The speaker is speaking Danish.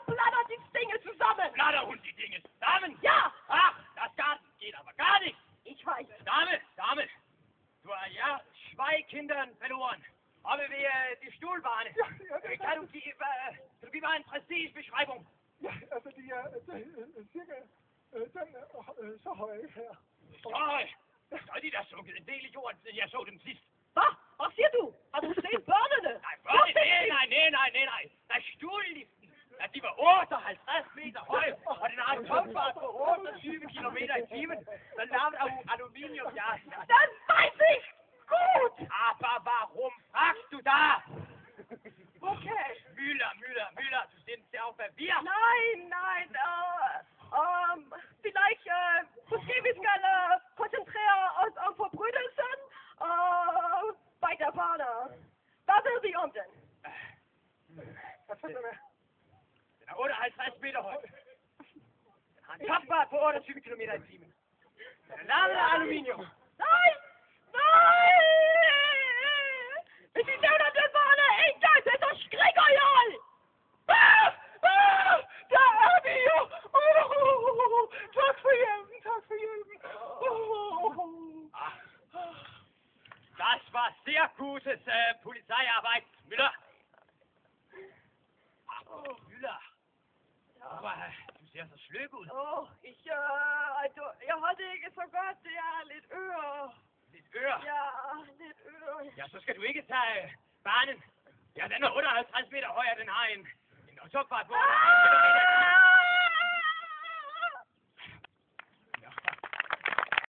bladdert die Dinge zusammen. Bladderhund, die Dinge zusammen? Ja. Ach, das geht aber gar nicht. Ich weiß. Dame, du har zwei Kindern verloren. Oppe ved de Stuhlbane. Kan du give mig en præcis beschreibung? Ja, altså de er cirka så høje her. Så er de der sunket en del i jorden, siden jeg så dem sidst. Hvad? Hvad siger du? Har du set børnene? Nej. Nej, stulliften. Ja, de var 58 meter høje, og den har en topfart på 28 kilometer i timen. Så lavt af aluminium, ja. Das weiß ich! Gut! Aber warum fragst du da? Okay. Müller, du sind sehr verwirrt. Nein, vielleicht, måske vi skal koncentrere os om forbrydelsen bei der Bane. Hvad ved vi om den? Hvad fanden er det? Den er 58 meter høj. Den har en topfart på 28 kilometer i timen. Den er lavet af aluminium. Nej! Hvis I nævner den Bane en gang til, så skriger jeg! Der er vi jo! Tak for hjælpen. Das war sehr gutes Polizeiarbeit, Müller. Müller. Aber du ser så sløk ud. Jeg har det ikke så godt. Det er lidt øre. Lidt øre? Ja, lidt øre. Ja, så skal du ikke tage banen. Ja, den er 58 meter høj, og den har en topfart på 28 kilometer.